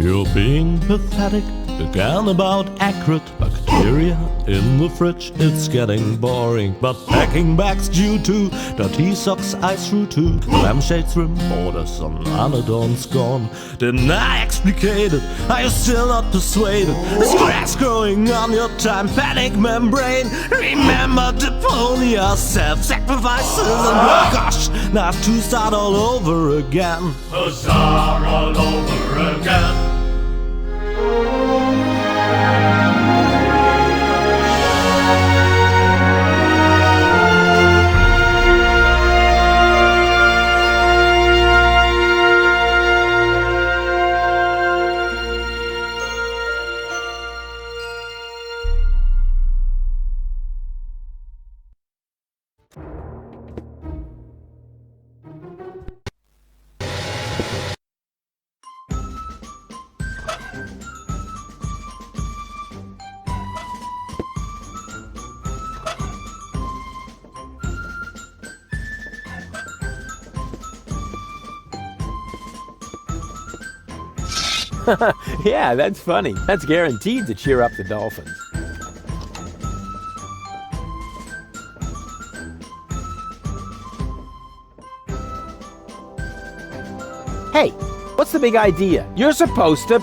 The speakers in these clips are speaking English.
You're being pathetic again about accurate bacteria in the fridge. It's getting boring, but packing bags due to dirty socks I threw to the lampshades rim borders on anodons gone. Didn't I explicate it? Are you still not persuaded? There's grass growing on your tympanic membrane. Remember Deponia, self-sacrifices, and oh gosh, now I have to start all over again. Start all over again. Yeah, that's funny. That's guaranteed to cheer up the dolphins. Hey, what's the big idea? You're supposed to...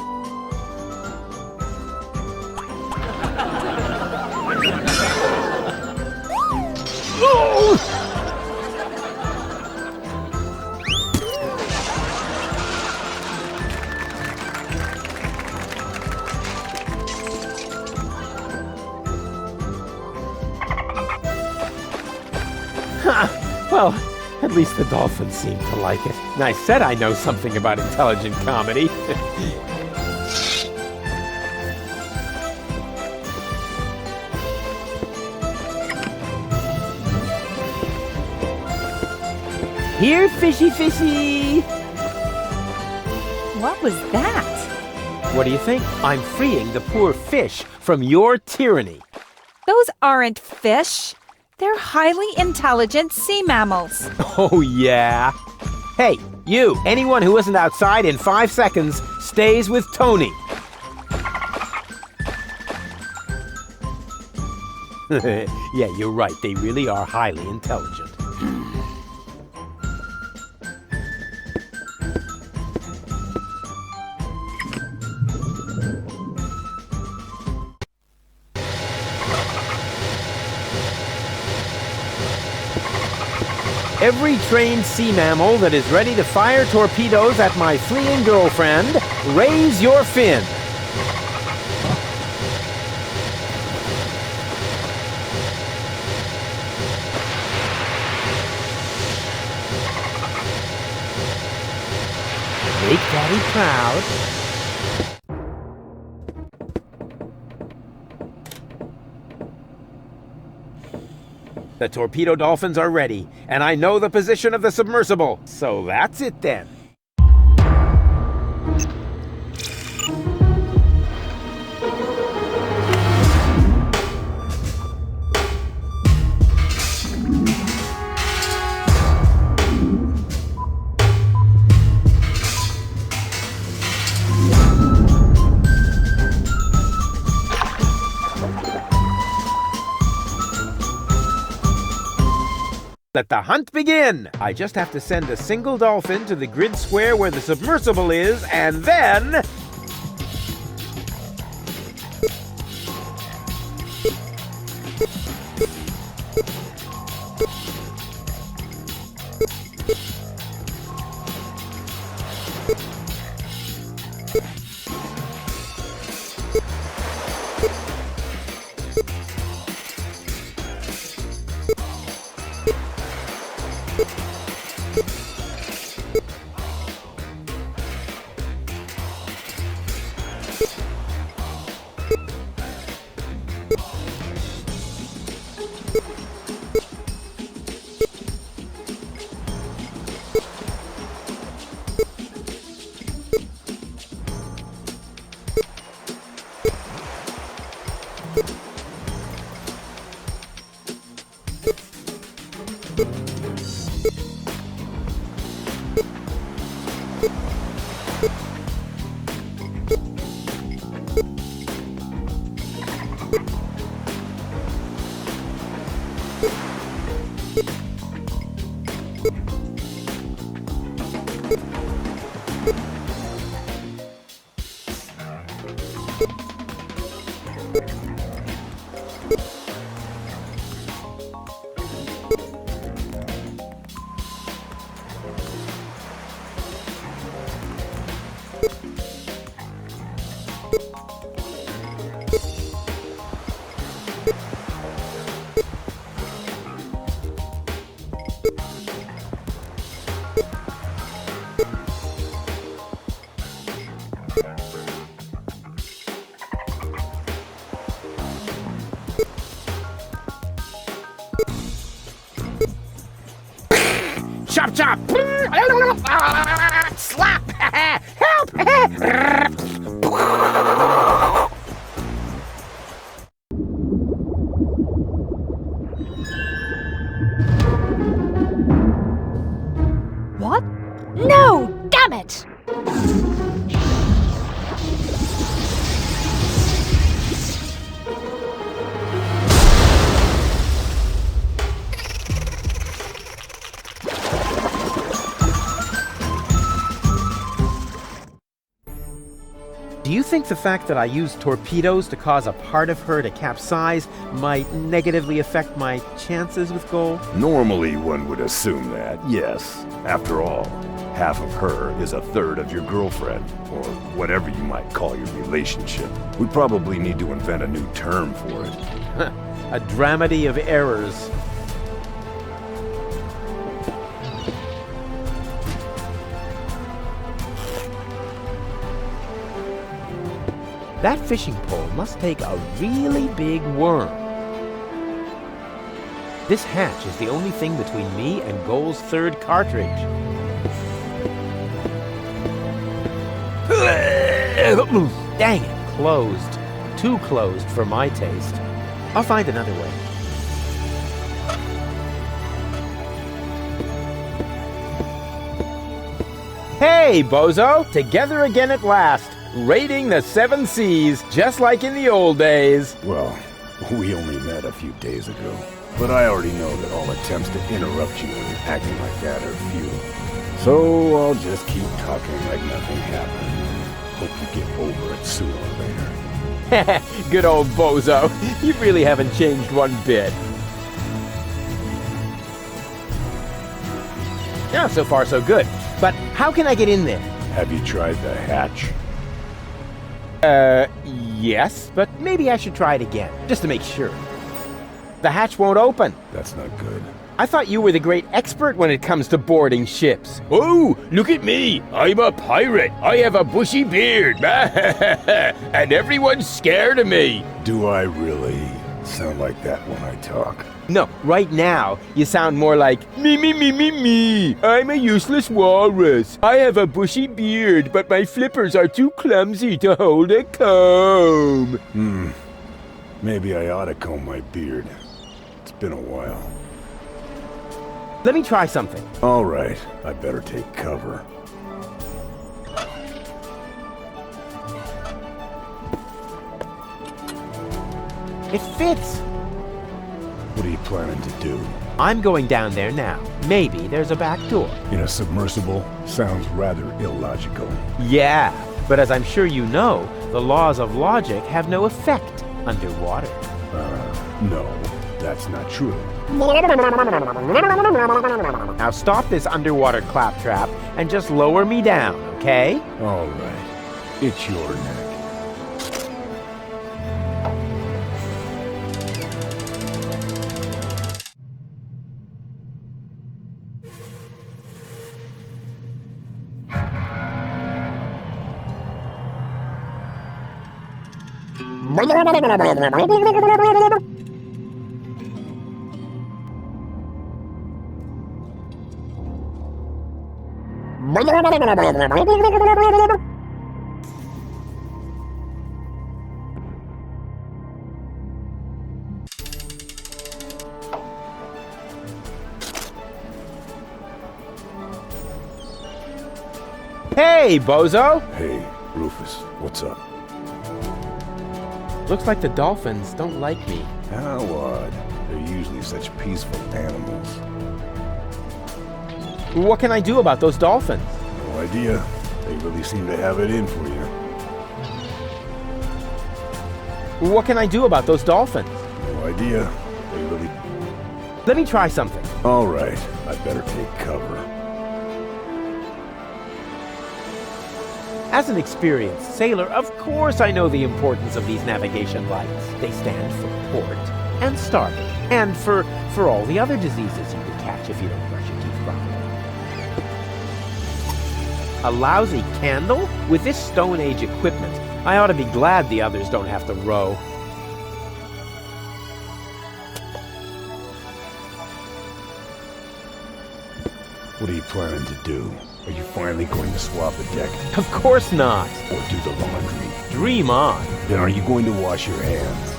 Well, at least the dolphins seem to like it. And I said I know something about intelligent comedy. Here, fishy fishy! What was that? What do you think? I'm freeing the poor fish from your tyranny. Those aren't fish. They're highly intelligent sea mammals. Oh, yeah? Hey, you! Anyone who isn't outside in 5 seconds stays with Tony. Yeah, you're right. They really are highly intelligent. Every trained sea mammal that is ready to fire torpedoes at my fleeing girlfriend, raise your fin. Make Daddy proud. The torpedo dolphins are ready, and I know the position of the submersible. So that's it then. Let the hunt begin! I just have to send a single dolphin to the grid square where the submersible is, and then... Chop, chop! Slap! Help! What? No! Damn it! Do you think the fact that I used torpedoes to cause a part of her to capsize might negatively affect my chances with gold? Normally, one would assume that, yes. After all, half of her is a third of your girlfriend, or whatever you might call your relationship. We probably need to invent a new term for it. A dramedy of errors. That fishing pole must take a really big worm. This hatch is the only thing between me and Goal's third cartridge. Dang it, closed. Too closed for my taste. I'll find another way. Hey, bozo! Together again at last. Raiding the 7 seas, just like in the old days. Well, we only met a few days ago. But I already know that all attempts to interrupt you when you're acting like that are futile. So I'll just keep talking like nothing happened. Hope you get over it sooner or later. Good old bozo. You really haven't changed one bit. Yeah, so far so good. But how can I get in there? Have you tried the hatch? Yes, but maybe I should try it again, just to make sure. The hatch won't open. That's not good. I thought you were the great expert when it comes to boarding ships. Oh, look at me. I'm a pirate. I have a bushy beard. And everyone's scared of me. Do I really sound like that when I talk? No, right now, you sound more like, me. I'm a useless walrus. I have a bushy beard, but my flippers are too clumsy to hold a comb. Maybe I ought to comb my beard. It's been a while. Let me try something. All right, I better take cover. It fits. What are you planning to do? I'm going down there now. Maybe there's a back door. In a submersible? Sounds rather illogical. Yeah, but as I'm sure you know, the laws of logic have no effect underwater. No, that's not true. Now stop this underwater claptrap and just lower me down, okay? All right, it's your neck. Hey, bozo! Hey, Rufus, what's up? Looks like the dolphins don't like me. How odd. They're usually such peaceful animals. What can I do about those dolphins? No idea. They really seem to have it in for you. What can I do about those dolphins? No idea. They really... Let me try something. All right, I better take cover. As an experienced sailor, of course I know the importance of these navigation lights. They stand for port and starboard, and for all the other diseases you could catch if you don't brush your teeth properly. A lousy candle? With this Stone Age equipment, I ought to be glad the others don't have to row. What are you planning to do? Are you finally going to swab the deck? Of course not. Or do the laundry? Dream on. Then are you going to wash your hands?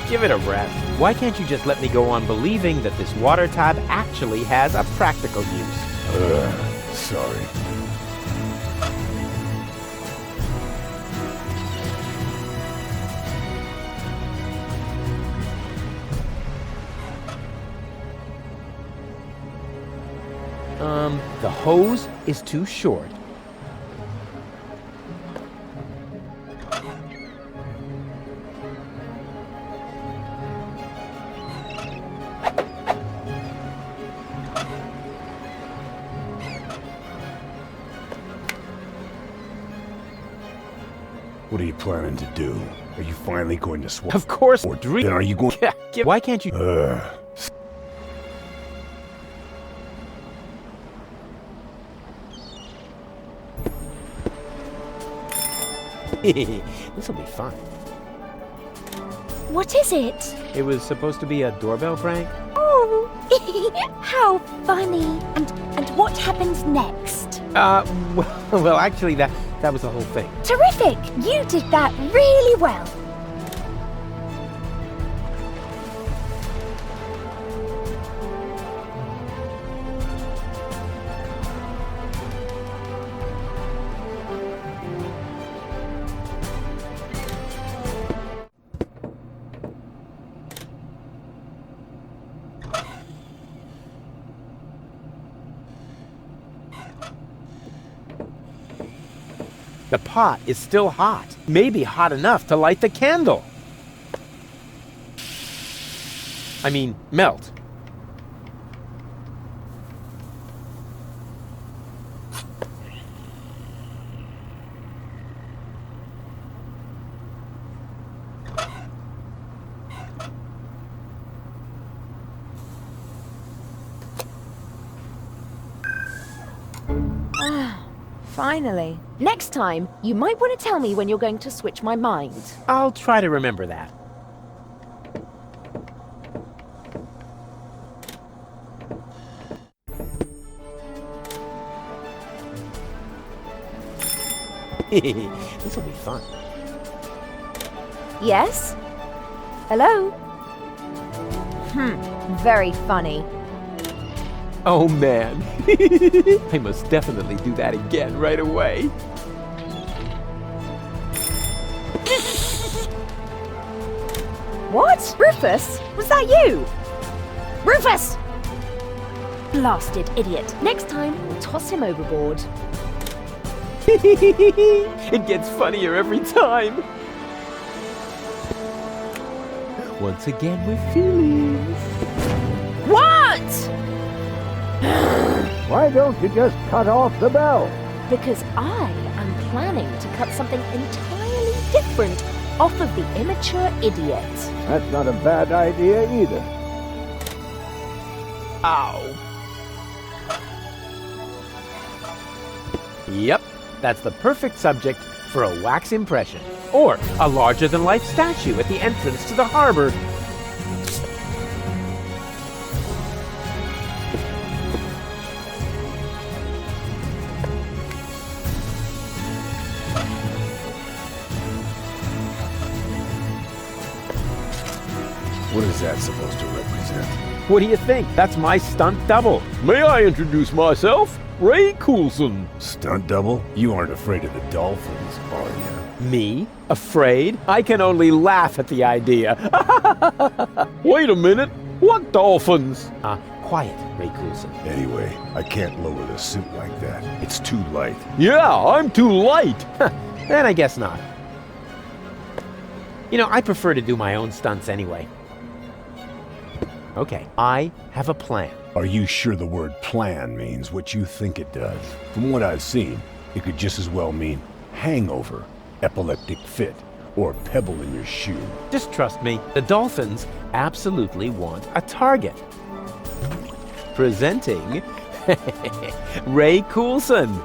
Give it a rest. Why can't you just let me go on believing that this water tab actually has a practical use? Sorry. The hose is too short. What are you planning to do? Are you finally going to swab? Of course. Or then are you going? Why can't you? This'll be fun. What is it? It was supposed to be a doorbell prank. Oh, how funny. And what happens next? Well, actually, that was the whole thing. Terrific! You did that really well. The pot is still hot. Maybe hot enough to light the candle. I mean, melt. Finally. Next time, you might want to tell me when you're going to switch my mind. I'll try to remember that. This will be fun. Yes? Hello? Very funny. Oh man, I must definitely do that again right away. What? Rufus? Was that you? Rufus! Blasted idiot. Next time, we'll toss him overboard. It gets funnier every time. Once again with feelings. What? Why don't you just cut off the bell? Because I am planning to cut something entirely different off of the immature idiot. That's not a bad idea either. Ow. Yep, that's the perfect subject for a wax impression. Or a larger-than-life statue at the entrance to the harbor. What is that supposed to represent? What do you think? That's my stunt double. May I introduce myself? Ray Coulson. Stunt double? You aren't afraid of the dolphins, are you? Me? Afraid? I can only laugh at the idea. Wait a minute. What dolphins? Quiet, Ray Coulson. Anyway, I can't lower the suit like that. It's too light. Yeah, I'm too light. Then I guess not. You know, I prefer to do my own stunts anyway. Okay, I have a plan. Are you sure the word plan means what you think it does? From what I've seen, it could just as well mean hangover, epileptic fit, or pebble in your shoe. Just trust me, the dolphins absolutely want a target. Presenting Ray Coulson,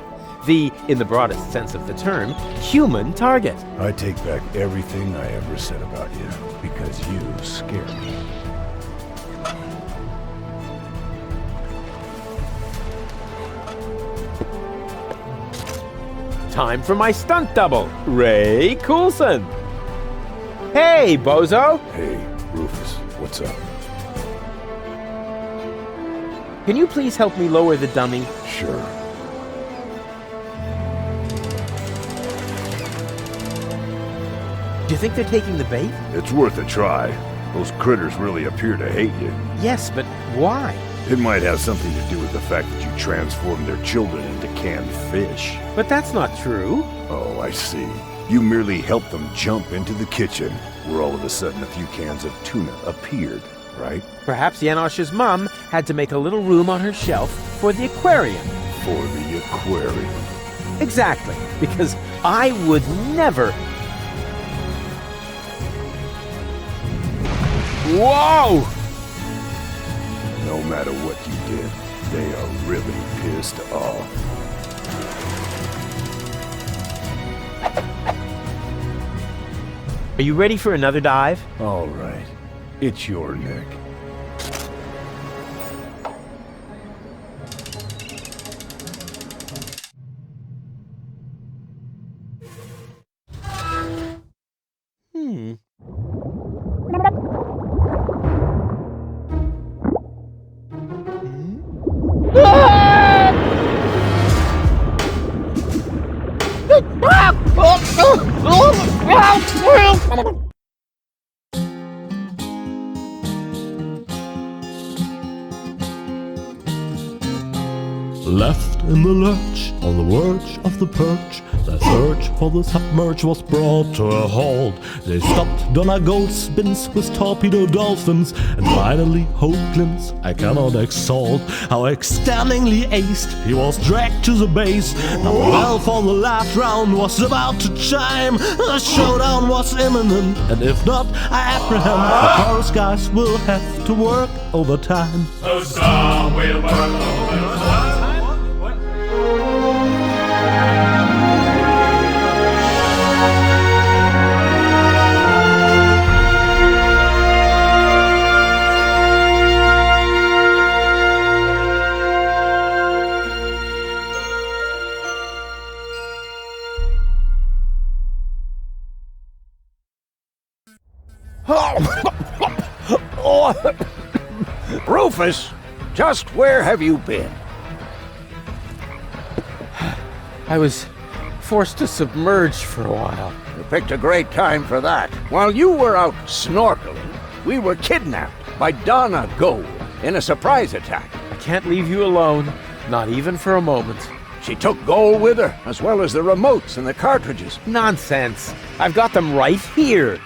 the, in the broadest sense of the term, human target. I take back everything I ever said about you, because you scare me. time for my stunt double, Ray Coulson. Hey, bozo! Hey, Rufus, what's up? Can you please help me lower the dummy? Sure. Do you think they're taking the bait? It's worth a try. Those critters really appear to hate you. Yes, but why? It might have something to do with the fact that you transformed their children into canned fish. But that's not true. Oh, I see. You merely helped them jump into the kitchen, where all of a sudden a few cans of tuna appeared, right? Perhaps Janosch's mom had to make a little room on her shelf for the aquarium. For the aquarium. Exactly, because I would never... Whoa! No matter what you did, they are really pissed off. Are you ready for another dive? All right. It's your neck. Left in the lurch, on the verge of the perch, the search for the submerge was brought to a halt. They stopped Donegal spins with torpedo dolphins, and finally Hope glimpse I cannot exalt. How extendingly aced he was dragged to the base. Now the bell for the last round was about to chime. The showdown was imminent, and if not, I apprehend the chorus guys will have to work overtime. The star will work overtime. Rufus, just where have you been? I was forced to submerge for a while. You picked a great time for that. While you were out snorkeling, we were kidnapped by Donna Gold in a surprise attack. I can't leave you alone, not even for a moment. She took Gold with her, as well as the remotes and the cartridges. Nonsense. I've got them right here.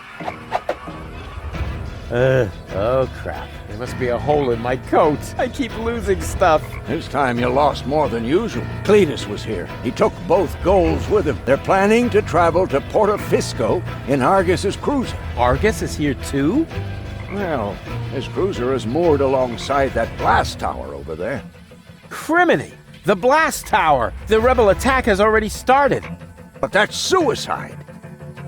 Oh crap. There must be a hole in my coat. I keep losing stuff. This time you lost more than usual. Cletus was here. He took both Golds with him. They're planning to travel to Portofisco in Argus's cruiser. Argus is here too? Well, his cruiser is moored alongside that blast tower over there. Criminy! The blast tower! The rebel attack has already started. But that's suicide.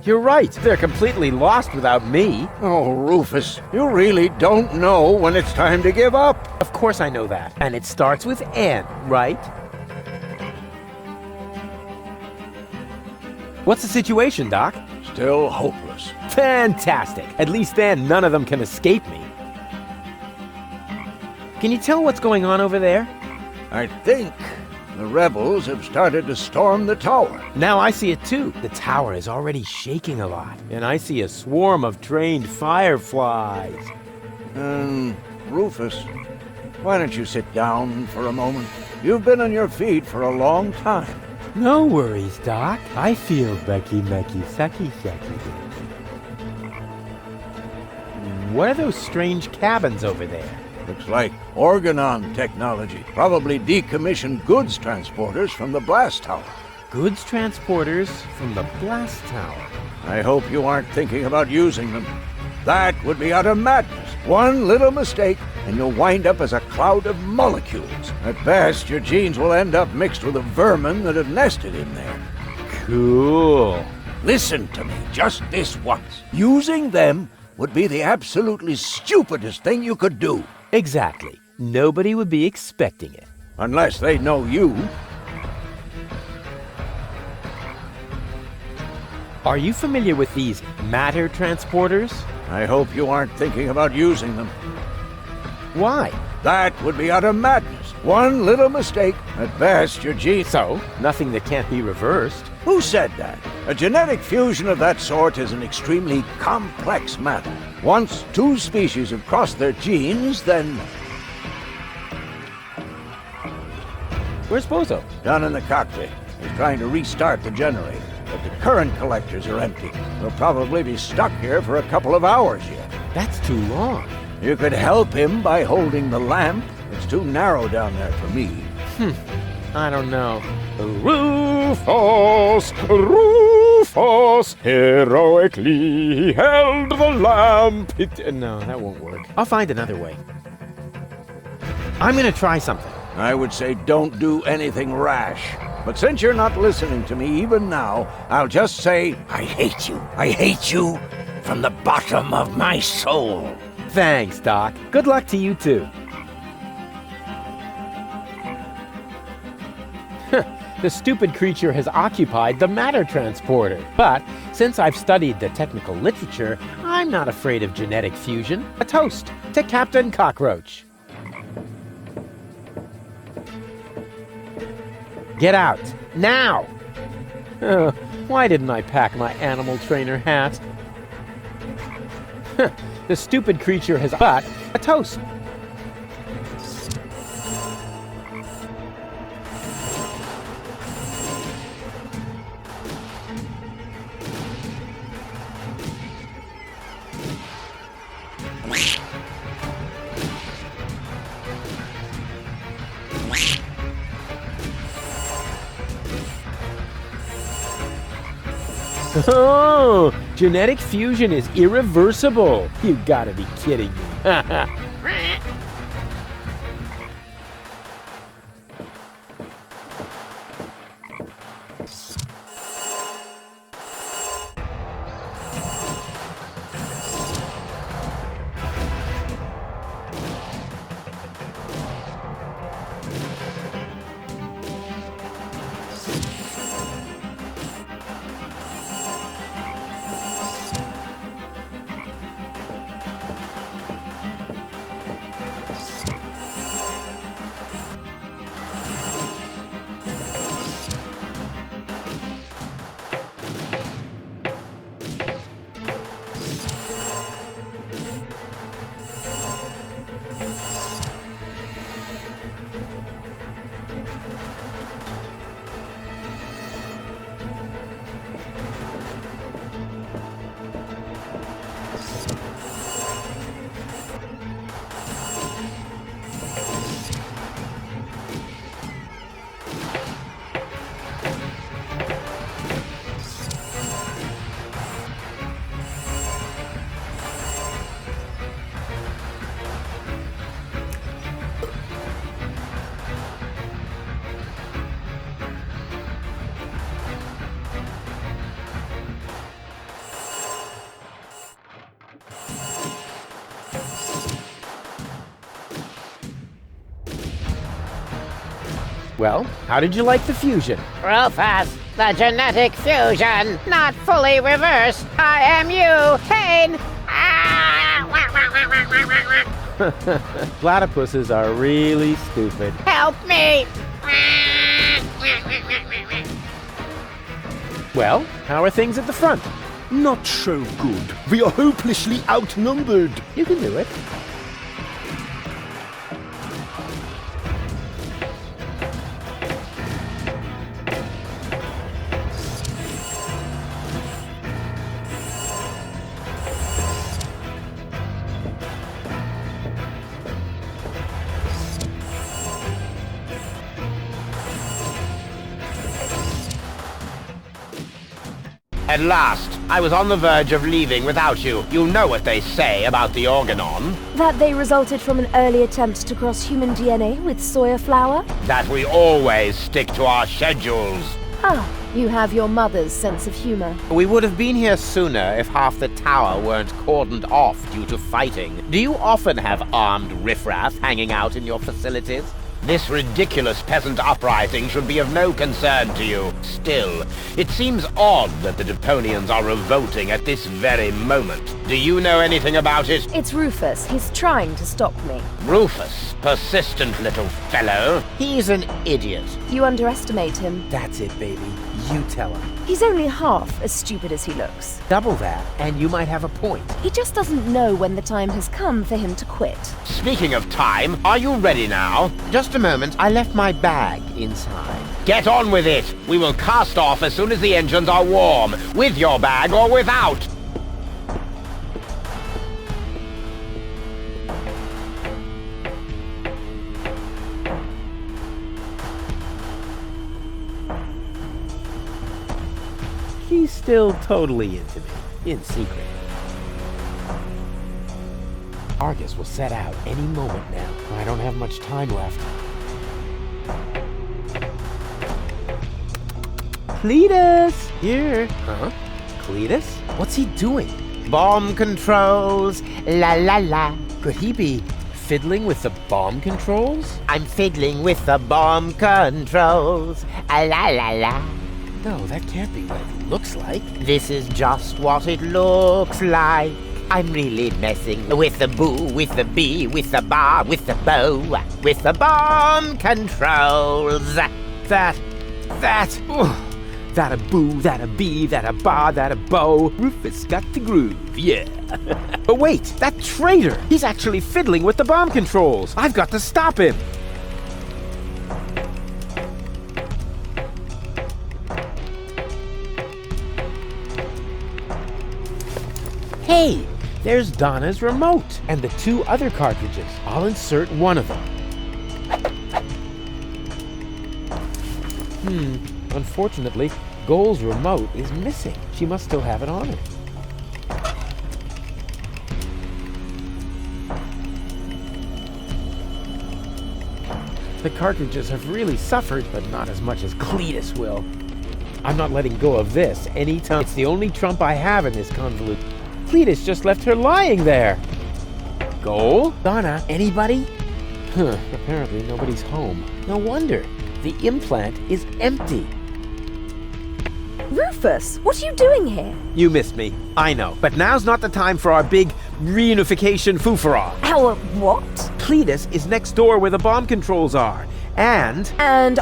You're right. They're completely lost without me. Oh, Rufus, you really don't know when it's time to give up. Of course I know that. And it starts with N, right? What's the situation, Doc? Still hopeless. Fantastic. At least then none of them can escape me. Can you tell what's going on over there? I think the rebels have started to storm the tower. Now I see it too. The tower is already shaking a lot. And I see a swarm of trained fireflies. Rufus, why don't you sit down for a moment? You've been on your feet for a long time. No worries, Doc. I feel Becky, sucky. What are those strange cabins over there? Looks like Organon technology. Probably decommissioned goods transporters from the blast tower. Goods transporters from the blast tower. I hope you aren't thinking about using them. That would be utter madness. One little mistake, and you'll wind up as a cloud of molecules. At best, your genes will end up mixed with the vermin that have nested in there. Cool. Listen to me, just this once. Using them would be the absolutely stupidest thing you could do. Exactly. Nobody would be expecting it. Unless they know you. Are you familiar with these matter transporters? I hope you aren't thinking about using them. Why? That would be utter madness. One little mistake, at best your genes... So, nothing that can't be reversed. Who said that? A genetic fusion of that sort is an extremely complex matter. Once two species have crossed their genes, then... Where's Bozo? Down in the cockpit. He's trying to restart the generator, but the current collectors are empty. We'll probably be stuck here for a couple of hours yet. That's too long. You could help him by holding the lamp. It's too narrow down there for me. I don't know. Rufus, Rufus, heroically held the lamp. No, that won't work. I'll find another way. I'm gonna try something. I would say don't do anything rash. But since you're not listening to me even now, I'll just say, I hate you. I hate you from the bottom of my soul. Thanks, Doc. Good luck to you, too. The stupid creature has occupied the matter transporter. But since I've studied the technical literature, I'm not afraid of genetic fusion. A toast to Captain Cockroach. Get out, now! Why didn't I pack my animal trainer hat? The stupid creature has but a toast. Oh, genetic fusion is irreversible. You gotta be kidding me. Well, how did you like the fusion? Rufus, the genetic fusion, not fully reversed. I am you, Pain. Platypuses are really stupid. Help me. Well, how are things at the front? Not so good. We are hopelessly outnumbered. You can do it. At last, I was on the verge of leaving without you. You know what they say about the organon. That they resulted from an early attempt to cross human DNA with soya flour? That we always stick to our schedules. Ah, you have your mother's sense of humor. We would have been here sooner if half the tower weren't cordoned off due to fighting. Do you often have armed riffraff hanging out in your facilities? This ridiculous peasant uprising should be of no concern to you. Still, it seems odd that the Deponians are revolting at this very moment. Do you know anything about it? It's Rufus. He's trying to stop me. Rufus, persistent little fellow. He's an idiot. You underestimate him. That's it, baby. You tell him. He's only half as stupid as he looks. Double that, and you might have a point. He just doesn't know when the time has come for him to quit. Speaking of time, are you ready now? Just a moment, I left my bag inside. Get on with it! We will cast off as soon as the engines are warm, with your bag or without! He's still totally into me, in secret. Argus will set out any moment now. I don't have much time left. Cletus! Here. Huh? Cletus? What's he doing? Bomb controls, la la la. Could he be fiddling with the bomb controls? I'm fiddling with the bomb controls, la la la. No, that can't be what it looks like. This is just what it looks like. I'm really messing with the boo, with the bee, with the bar, with the bow, with the bomb controls. That a boo, that a bee, that a bar, that a bow. Rufus got the groove, yeah. But wait, that traitor! He's actually fiddling with the bomb controls. I've got to stop him. Hey, there's Donna's remote and the 2 other cartridges. I'll insert one of them. Unfortunately, Goal's remote is missing. She must still have it on her. The cartridges have really suffered, but not as much as Cletus will. I'm not letting go of this anytime. It's the only trump I have in this convolute. Cletus just left her lying there. Goal? Donna? Anybody? Apparently nobody's home. No wonder. The implant is empty. Rufus, what are you doing here? You missed me. I know. But now's not the time for our big reunification foo-for-all. Our what? Cletus is next door where the bomb controls are. And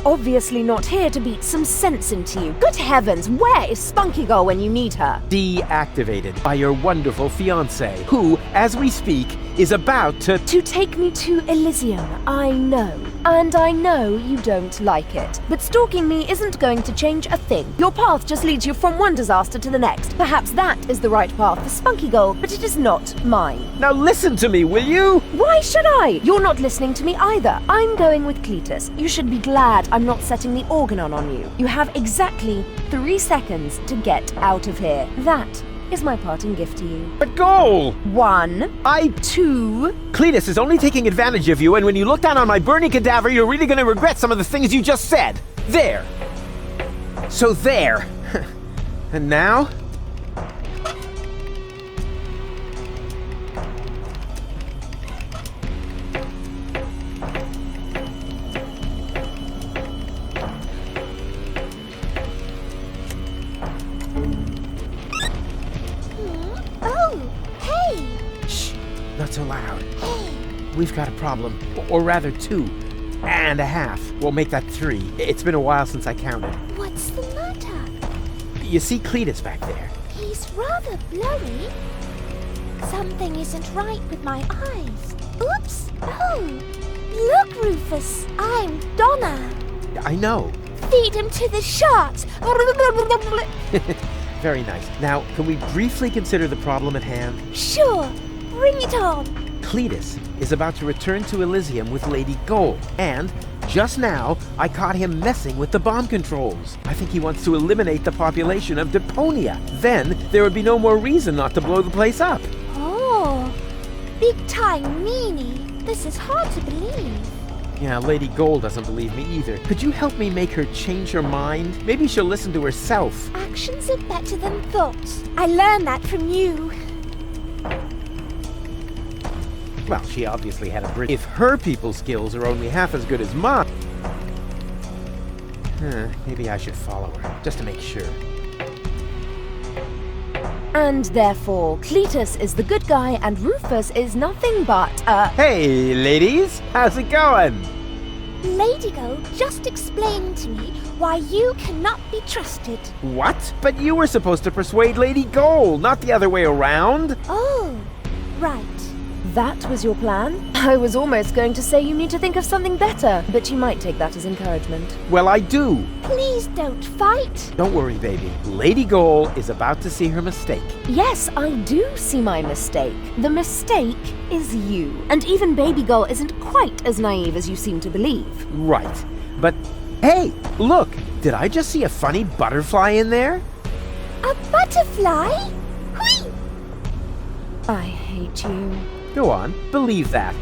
obviously not here to beat some sense into you. Good heavens, where is Spunky Girl when you need her? Deactivated by your wonderful fiancé, who, as we speak, is about to take me to Elysium, I know. And I know you don't like it. But stalking me isn't going to change a thing. Your path just leads you from one disaster to the next. Perhaps that is the right path for Spunky Girl, but it is not mine. Now listen to me, will you? Why should I? You're not listening to me either. I'm going with Cletus. You should be glad I'm not setting the organon on you. You have exactly 3 seconds to get out of here. That is my parting gift to you. But Goal! 1, 2... Cletus is only taking advantage of you, and when you look down on my burning cadaver, you're really gonna regret some of the things you just said. There. So there. And now? Not so loud. We've got a problem. Or rather 2.5. We'll make that 3. It's been a while since I counted. What's the matter? You see Cletus back there? He's rather blowy. Something isn't right with my eyes. Oops! Oh! Look, Rufus! I'm Donna! I know. Feed him to the sharks! Very nice. Now, can we briefly consider the problem at hand? Sure! Bring it on! Cletus is about to return to Elysium with Lady Goal, and just now, I caught him messing with the bomb controls. I think he wants to eliminate the population of Deponia. Then, there would be no more reason not to blow the place up. Oh, big-time meanie. This is hard to believe. Yeah, Lady Goal doesn't believe me either. Could you help me make her change her mind? Maybe she'll listen to herself. Actions are better than thoughts. I learned that from you. Well, she obviously had a bridge. If her people skills are only half as good as mine... maybe I should follow her, just to make sure. And therefore, Cletus is the good guy and Rufus is nothing but Hey, ladies! How's it going? Ladygo just explained to me why you cannot be trusted. What? But you were supposed to persuade Lady Gold, not the other way around. Oh, right. That was your plan? I was almost going to say you need to think of something better, but you might take that as encouragement. Well, I do. Please don't fight. Don't worry, baby. Lady Gold is about to see her mistake. Yes, I do see my mistake. The mistake is you. And even Baby Girl isn't quite as naive as you seem to believe. Right. But, hey, look! Did I just see a funny butterfly in there? A butterfly? Whee! I hate you. Go on, believe that.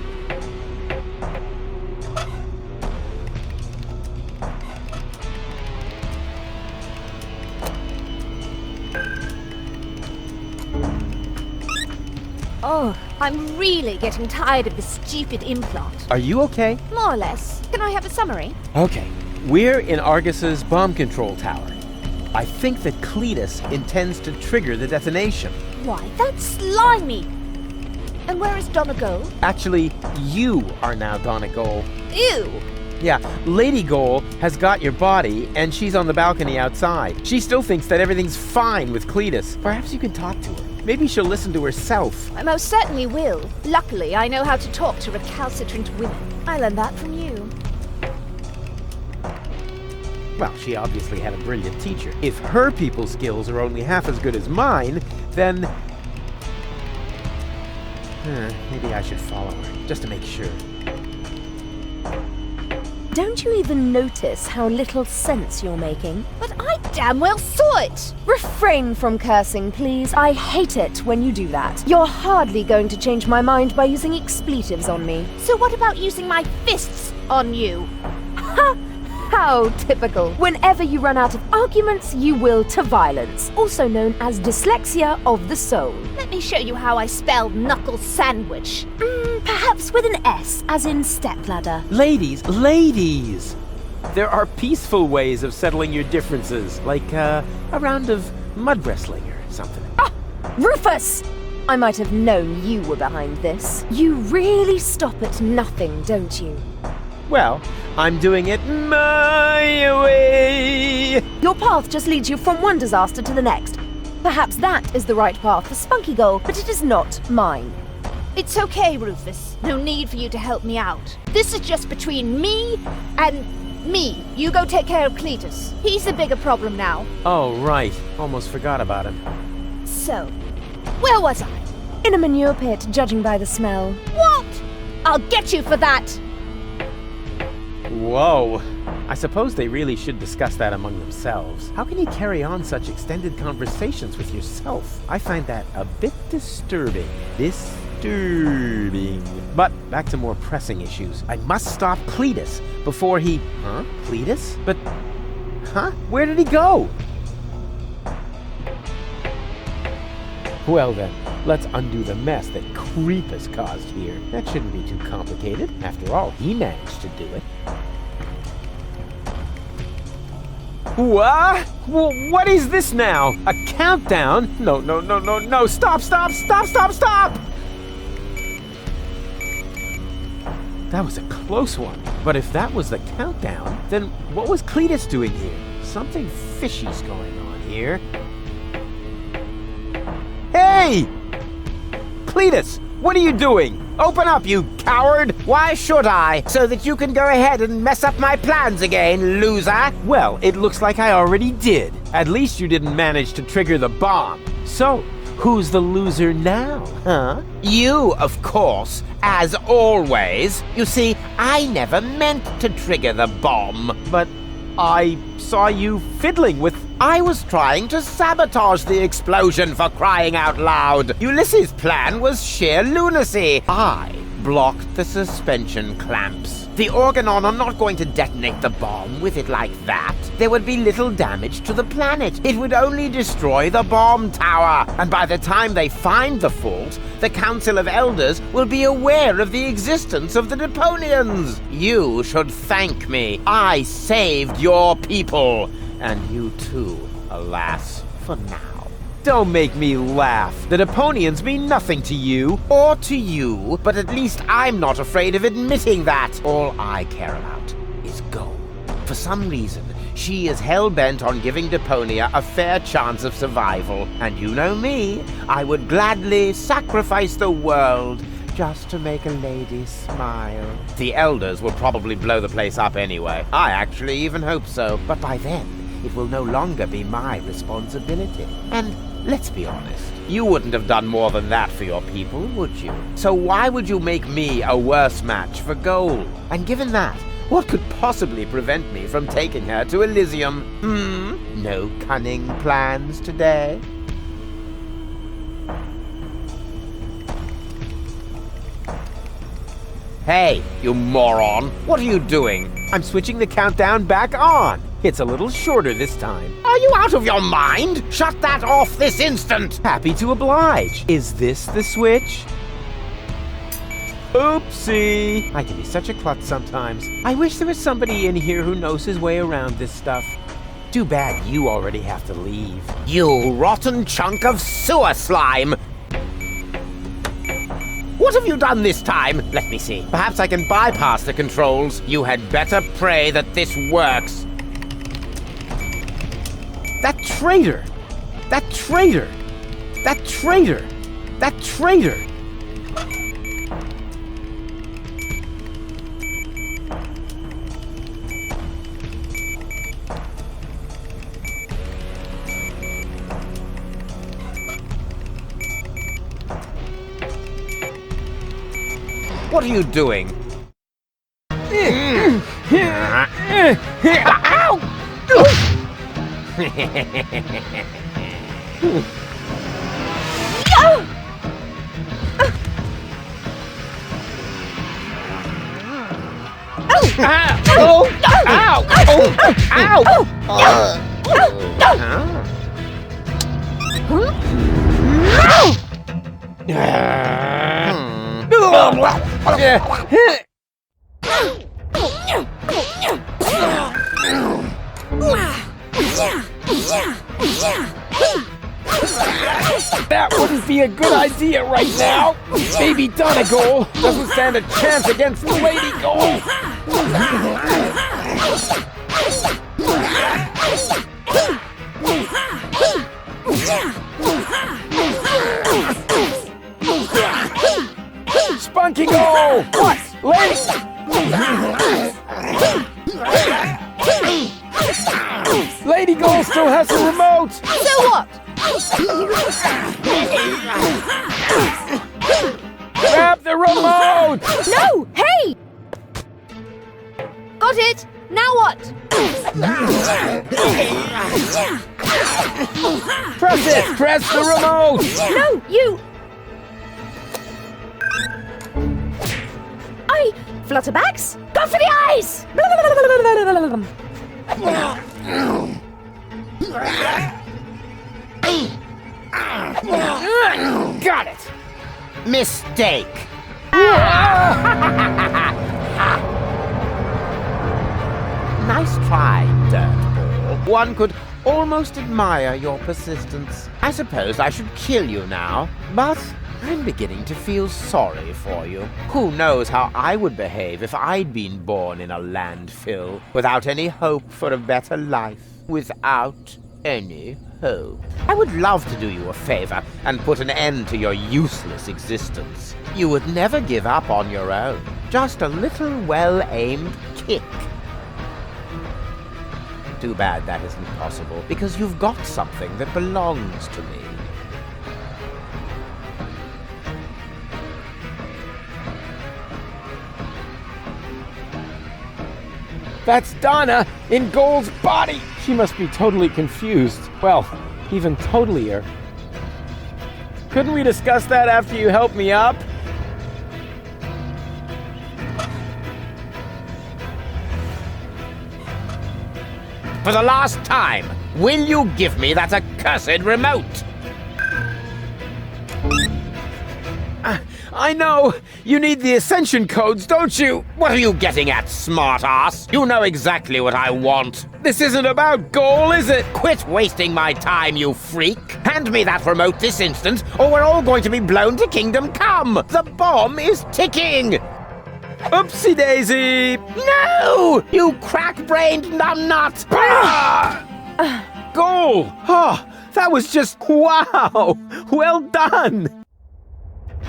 Oh, I'm really getting tired of this stupid implant. Are you okay? More or less. Can I have a summary? Okay. We're in Argus's bomb control tower. I think that Cletus intends to trigger the detonation. Why, that's slimy! And where is Donegal? Actually, you are now Donegal. Ew! Yeah, Lady Goal has got your body, and she's on the balcony outside. She still thinks that everything's fine with Cletus. Perhaps you can talk to her. Maybe she'll listen to herself. I most certainly will. Luckily, I know how to talk to recalcitrant women. I learned that from you. Well, she obviously had a brilliant teacher. If her people skills are only half as good as mine, then... maybe I should follow her, just to make sure. Don't you even notice how little sense you're making? But I damn well saw it! Refrain from cursing, please. I hate it when you do that. You're hardly going to change my mind by using expletives on me. So what about using my fists on you? Ha! How typical. Whenever you run out of arguments, you will to violence, also known as dyslexia of the soul. Let me show you how I spell knuckle sandwich. Perhaps with an S, as in stepladder. Ladies, ladies! There are peaceful ways of settling your differences, like a round of mud wrestling or something. Ah! Rufus! I might have known you were behind this. You really stop at nothing, don't you? Well, I'm doing it my way! Your path just leads you from one disaster to the next. Perhaps that is the right path for Spunky Girl, but it is not mine. It's okay, Rufus. No need for you to help me out. This is just between me and me. You go take care of Cletus. He's the bigger problem now. Oh, right. Almost forgot about him. So, where was I? In a manure pit, judging by the smell. What? I'll get you for that! Whoa. I suppose they really should discuss that among themselves. How can you carry on such extended conversations with yourself? I find that a bit disturbing. But back to more pressing issues. I must stop Cletus before he... Huh? Cletus? But... Huh? Where did he go? Well then, let's undo the mess that Creepus caused here. That shouldn't be too complicated. After all, he managed to do it. What? Well, what is this now? A countdown? No, stop! That was a close one. But if that was the countdown, then what was Cletus doing here? Something fishy's going on here. Hey! Cletus, what are you doing? Open up, you coward! Why should I? So that you can go ahead and mess up my plans again, loser? Well, it looks like I already did. At least you didn't manage to trigger the bomb. So, who's the loser now, huh? You, of course, as always. You see, I never meant to trigger the bomb. But I saw you fiddling with... I was trying to sabotage the explosion, for crying out loud. Ulysses' plan was sheer lunacy. I blocked the suspension clamps. The Organon are not going to detonate the bomb with it like that. There would be little damage to the planet. It would only destroy the bomb tower. And by the time they find the fault, the Council of Elders will be aware of the existence of the Deponians. You should thank me. I saved your people. And you too, alas, for now. Don't make me laugh. The Deponians mean nothing to you. Or to you, but at least I'm not afraid of admitting that. All I care about is gold. For some reason, she is hell-bent on giving Deponia a fair chance of survival. And you know me, I would gladly sacrifice the world just to make a lady smile. The Elders will probably blow the place up anyway. I actually even hope so. But by then, it will no longer be my responsibility. And let's be honest, you wouldn't have done more than that for your people, would you? So why would you make me a worse match for gold? And given that, what could possibly prevent me from taking her to Elysium? No cunning plans today? Hey, you moron! What are you doing? I'm switching the countdown back on. It's a little shorter this time. Are you out of your mind? Shut that off this instant! Happy to oblige. Is this the switch? Oopsie! I can be such a klutz sometimes. I wish there was somebody in here who knows his way around this stuff. Too bad you already have to leave. You rotten chunk of sewer slime! What have you done this time? Let me see. Perhaps I can bypass the controls. You had better pray that this works. That traitor! That traitor! That traitor! That traitor! What are you doing? That wouldn't be a good idea right now. Baby Donegal doesn't stand a chance against Lady Gold. Spunky Gold! What? Lady Gold still has the remote! So what? Grab the remote! No! Hey! Got it! Now what? Press it! Press the remote! No, you... Flutterbacks? Go for the eyes! Got it! Mistake! Nice try, Dirtball. One could almost admire your persistence. I suppose I should kill you now, but I'm beginning to feel sorry for you. Who knows how I would behave if I'd been born in a landfill, without any hope for a better life. Without any hope. I would love to do you a favor and put an end to your useless existence. You would never give up on your own. Just a little well-aimed kick. Too bad that isn't possible, because you've got something that belongs to me. That's Donna in Gold's body! She must be totally confused. Well, even totalier. Couldn't we discuss that after you helped me up? for the last time, will you give me that accursed remote? I know! You need the ascension codes, don't you? What are you getting at, smart-ass? You know exactly what I want. This isn't about goal, is it? Quit wasting my time, you freak! Hand me that remote this instant, or we're all going to be blown to Kingdom Come! The bomb is ticking! Oopsie daisy! No! You crack-brained numbnut! Goal! Oh, that was just wow! Well done!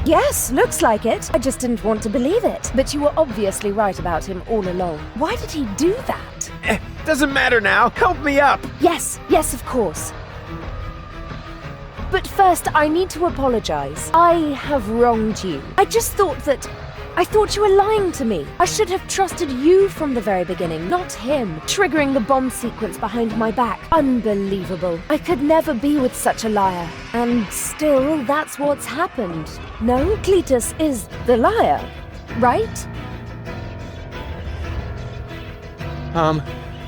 Yes, looks like it. I just didn't want to believe it. But you were obviously right about him all along. Why did he do that? Doesn't matter now. Help me up. Yes, of course. But first, I need to apologize. I have wronged you. I thought you were lying to me. I should have trusted you from the very beginning, not him. Triggering the bomb sequence behind my back. Unbelievable. I could never be with such a liar. And still, that's what's happened. No, Cletus is the liar, right?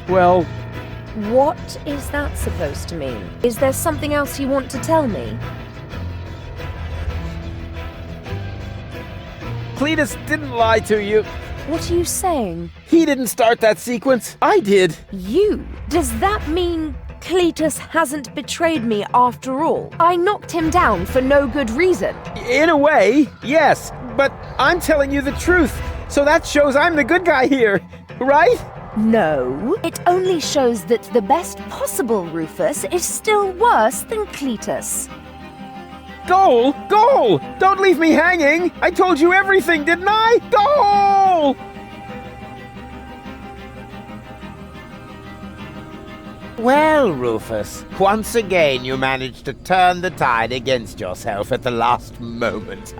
Well... What is that supposed to mean? Is there something else you want to tell me? Cletus didn't lie to you. What are you saying? He didn't start that sequence. I did. You? Does that mean Cletus hasn't betrayed me after all? I knocked him down for no good reason. In a way, yes. But I'm telling you the truth. So that shows I'm the good guy here, right? No. It only shows that the best possible Rufus is still worse than Cletus. Goal! Goal! Don't leave me hanging! I told you everything, didn't I? Goal! Well, Rufus, once again you managed to turn the tide against yourself at the last moment.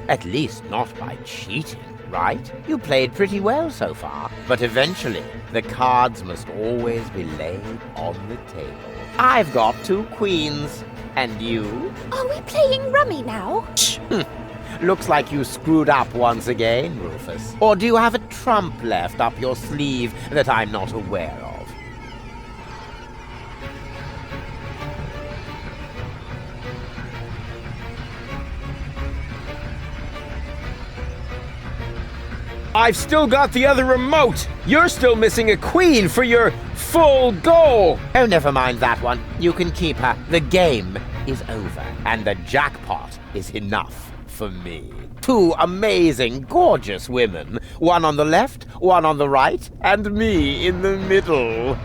At least not by cheating, right? You played pretty well so far, but eventually the cards must always be laid on the table. I've got 2 queens. And you? Are we playing rummy now? Looks like you screwed up once again, Rufus. Or do you have a trump left up your sleeve that I'm not aware of? I've still got the other remote. You're still missing a queen for your full goal. Oh, never mind that one. You can keep her. The game is over, and the jackpot is enough for me. 2 amazing, gorgeous women. One on the left, one on the right, and me in the middle.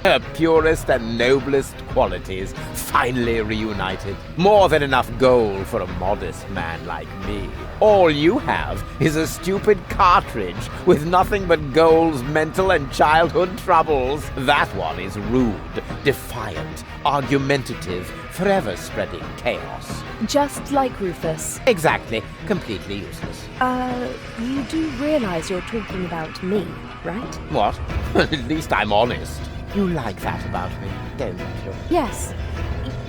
Her purest and noblest qualities finally reunited. More than enough gold for a modest man like me. All you have is a stupid cartridge with nothing but Goal's mental and childhood troubles. That one is rude, defiant, argumentative, forever spreading chaos. Just like Rufus. Exactly. Completely useless. You do realize you're talking about me, right? What? At least I'm honest. You like that about me, don't you? Yes.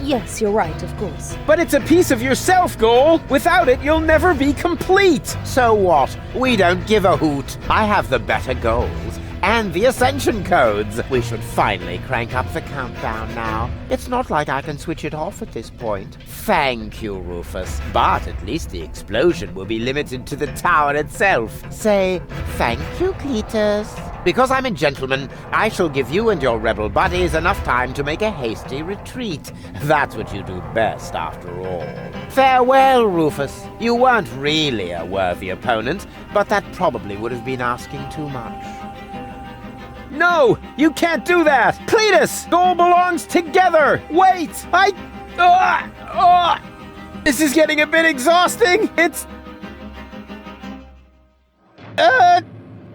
Yes, you're right, of course. But it's a piece of yourself, Goal. Without it, you'll never be complete. So what? We don't give a hoot. I have the better goals. And the ascension codes. We should finally crank up the countdown now. It's not like I can switch it off at this point. Thank you, Rufus. But at least the explosion will be limited to the tower itself. Say, thank you, Cletus. Because I'm a gentleman, I shall give you and your rebel buddies enough time to make a hasty retreat. That's what you do best, after all. Farewell, Rufus. You weren't really a worthy opponent, but that probably would have been asking too much. No! You can't do that! Cletus! Goal belongs together! Wait! This is getting a bit exhausting! It's...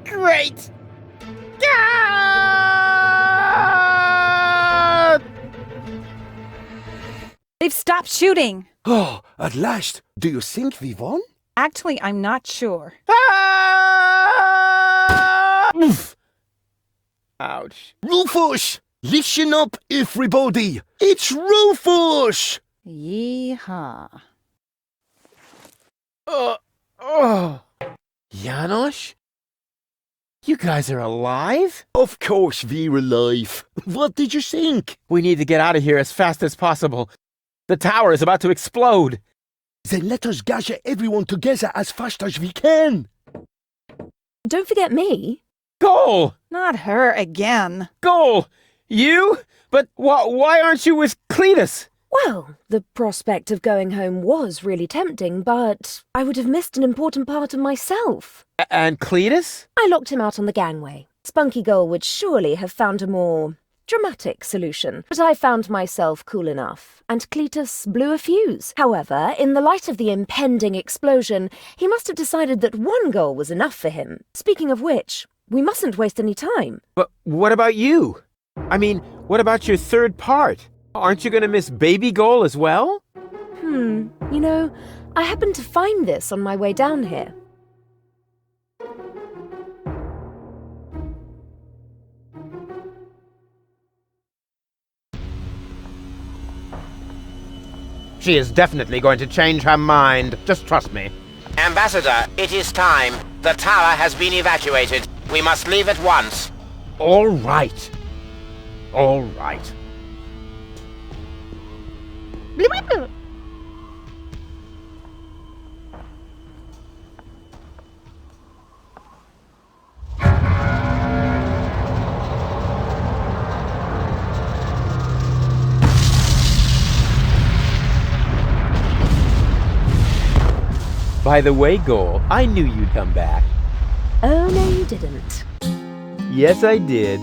Great! They've stopped shooting. Oh, at last. Do you think we won? Actually, I'm not sure. Oof. Ouch. Rufus! Listen up, everybody! It's Rufus! Yeehaw. Janos? You guys are alive? Of course we're alive. What did you think? We need to get out of here as fast as possible. The tower is about to explode. Then let us gather everyone together as fast as we can. Don't forget me. Goal! Not her again. Goal! You? But why aren't you with Cletus? Well, the prospect of going home was really tempting, but I would have missed an important part of myself. And Cletus? I locked him out on the gangway. Spunky Gull would surely have found a more dramatic solution, but I found myself cool enough, and Cletus blew a fuse. However, in the light of the impending explosion, he must have decided that one goal was enough for him. Speaking of which, we mustn't waste any time. But what about you? I mean, what about your third part? Aren't you going to miss Baby Goal as well? You know, I happened to find this on my way down here. She is definitely going to change her mind. Just trust me. Ambassador, it is time. The tower has been evacuated. We must leave at once. All right. All right. By the way, Goal, I knew you'd come back. Oh, no, you didn't. Yes, I did.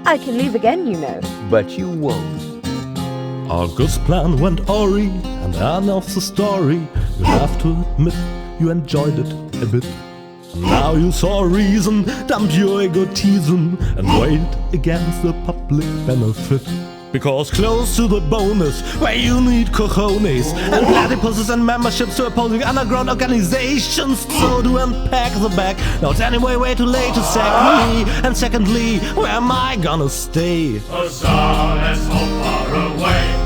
I can leave again, you know. But you won't. August's plan went awry, and I know the story. You have to admit you enjoyed it a bit. Now you saw reason, dump your egotism, and weigh it against the public benefit. Because close to the bonus, where you need cojones and platypuses and memberships to opposing underground organizations. So to unpack the bag, now it's anyway way too late to sack me. And secondly, where am I gonna stay? Huzzah, let's all far away.